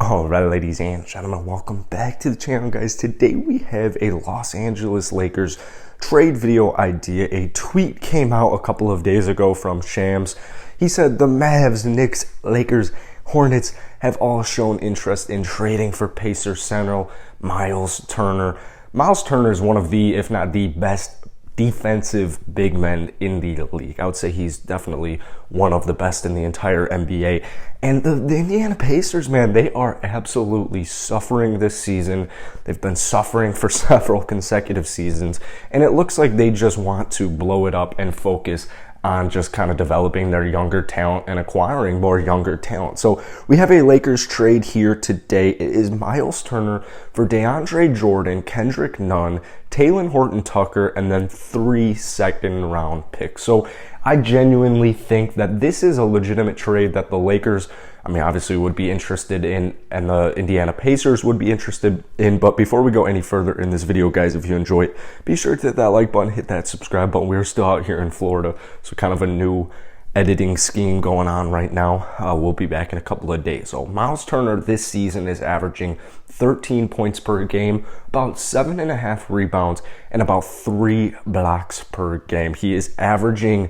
All right, ladies and gentlemen, welcome back to the channel, guys. Today we have a Los Angeles Lakers trade video idea. A tweet came out a couple of days ago from Shams. He said the Mavs, Knicks, Lakers, Hornets have all shown interest in trading for Pacers center Myles Turner. Myles Turner is one of the, if not the best defensive big men in the league. I would say he's definitely one of the best in the entire NBA. And the Indiana Pacers, man, they are absolutely suffering this season. They've been suffering for several consecutive seasons. And it looks like they just want to blow it up and focus on just kind of developing their younger talent and acquiring more younger talent. So we have a Lakers trade here today. It is Myles Turner for DeAndre Jordan, Kendrick Nunn, Talen Horton-Tucker, and then 3 second-round picks. So I genuinely think that this is a legitimate trade that the Lakers, obviously would be interested in, and the Indiana Pacers would be interested in. But before we go any further in this video, guys, if you enjoy it, be sure to hit that like button, hit that subscribe button. We're still out here in Florida, so kind of a new editing scheme going on right now. We'll be back in a couple of days. So Myles Turner this season is averaging 13 points per game, about 7.5 rebounds, and about 3 blocks per game. He is averaging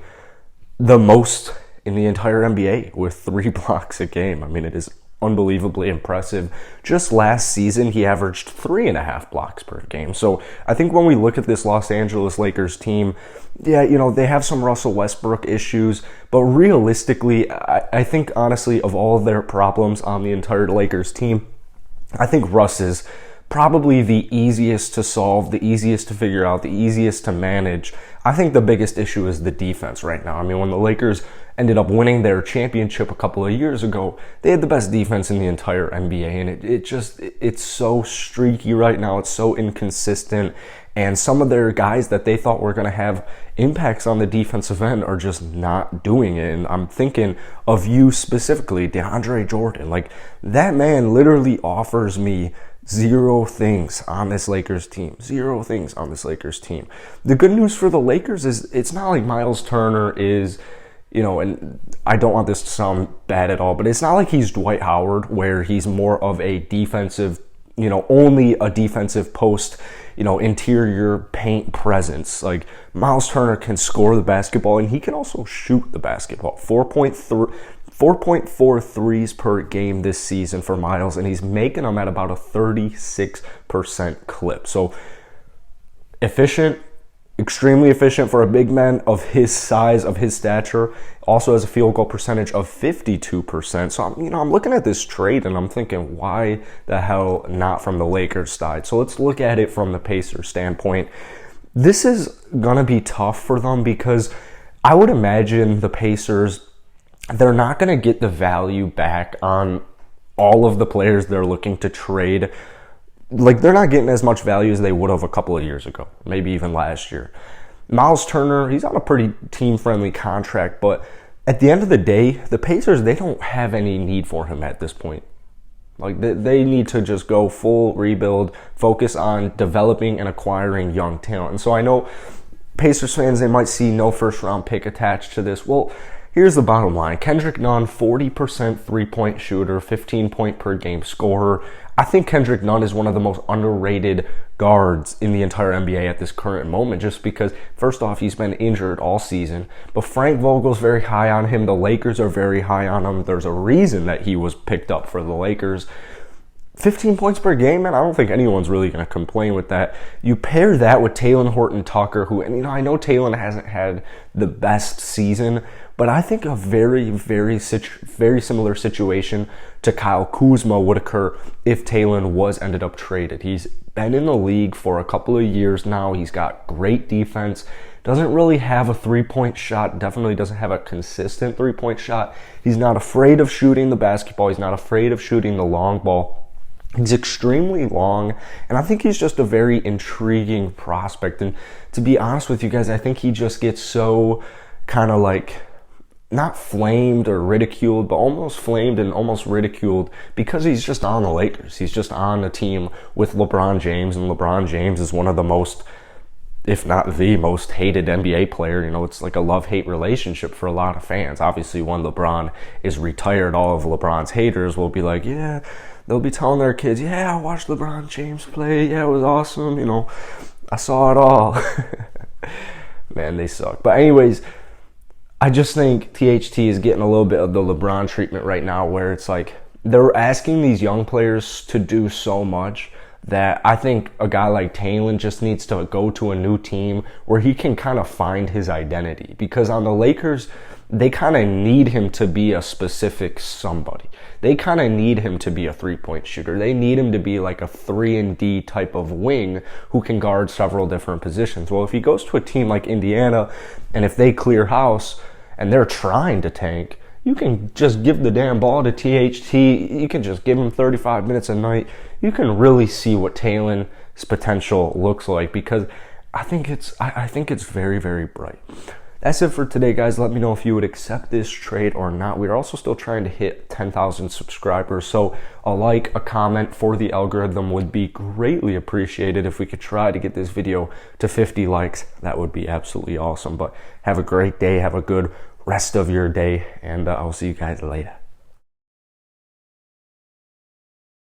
the most in the entire NBA with 3 blocks a game. It is unbelievably impressive. Just last season, he averaged 3.5 blocks per game. So I think when we look at this Los Angeles Lakers team, yeah, they have some Russell Westbrook issues, but realistically, I think honestly of all of their problems on the entire Lakers team, I think Russ is probably the easiest to solve, the easiest to figure out, the easiest to manage. I think the biggest issue is the defense right now. When the Lakers ended up winning their championship a couple of years ago, they had the best defense in the entire NBA, and it's so streaky right now. It's so inconsistent, and some of their guys that they thought were going to have impacts on the defensive end are just not doing it. And I'm thinking of you specifically, DeAndre Jordan. Like, that man literally offers me zero things on this Lakers team. Zero things on this Lakers team. The good news for the Lakers is it's not like Myles Turner is, and I don't want this to sound bad at all, but it's not like he's Dwight Howard where he's more of a defensive, only a defensive post, interior paint presence. Like, Myles Turner can score the basketball and he can also shoot the basketball. 4.4 threes per game this season for Myles, and he's making them at about a 36% clip. So efficient, extremely efficient for a big man of his size, of his stature. Also has a field goal percentage of 52%. So I'm looking at this trade and I'm thinking, why the hell not from the Lakers side? So let's look at it from the Pacers standpoint. This is gonna be tough for them because I would imagine the Pacers, they're not going to get the value back on all of the players they're looking to trade. Like, they're not getting as much value as they would have a couple of years ago, maybe even last year. Myles Turner, he's on a pretty team-friendly contract, but at the end of the day, the Pacers, they don't have any need for him at this point. Like, they need to just go full rebuild, focus on developing and acquiring young talent. And so I know Pacers fans, they might see no first-round pick attached to this. Well, here's the bottom line. Kendrick Nunn, 40% three-point shooter, 15-point per game scorer. I think Kendrick Nunn is one of the most underrated guards in the entire NBA at this current moment, just because, first off, he's been injured all season. But Frank Vogel's very high on him. The Lakers are very high on him. There's a reason that he was picked up for the Lakers. 15 points per game, man, I don't think anyone's really going to complain with that. You pair that with Talen Horton-Tucker, who, and I know Talen hasn't had the best season, but I think a very, very similar situation to Kyle Kuzma would occur if Talen was ended up traded. He's been in the league for a couple of years now. He's got great defense. Doesn't really have a three-point shot. Definitely doesn't have a consistent three-point shot. He's not afraid of shooting the basketball. He's not afraid of shooting the long ball. He's extremely long, and I think he's just a very intriguing prospect. And to be honest with you guys, I think he just gets so kind of like, not flamed or ridiculed, but almost flamed and almost ridiculed because he's just on the Lakers. He's just on a team with LeBron James, and LeBron James is one of the most if not the most hated NBA player. You know, it's like a love-hate relationship for a lot of fans. Obviously, when LeBron is retired, all of LeBron's haters will be like, yeah, they'll be telling their kids, yeah, I watched LeBron James play. Yeah, it was awesome. You know, I saw it all. Man, they suck. But anyways, I just think THT is getting a little bit of the LeBron treatment right now, where it's like they're asking these young players to do so much that I think a guy like Taylor just needs to go to a new team where he can kind of find his identity. Because on the Lakers, they kind of need him to be a specific somebody. They kind of need him to be a three-point shooter. They need him to be like a 3-and-D type of wing who can guard several different positions. Well, if he goes to a team like Indiana, and if they clear house and they're trying to tank, you can just give the damn ball to THT. You can just give him 35 minutes a night. You can really see what Taylor's potential looks like, because I think it's very, very bright. That's it for today, guys. Let me know if you would accept this trade or not. We're also still trying to hit 10,000 subscribers, so a like, a comment for the algorithm would be greatly appreciated. If we could try to get this video to 50 likes, that would be absolutely awesome. But have a great day. Have a good rest of your day, and I'll see you guys later.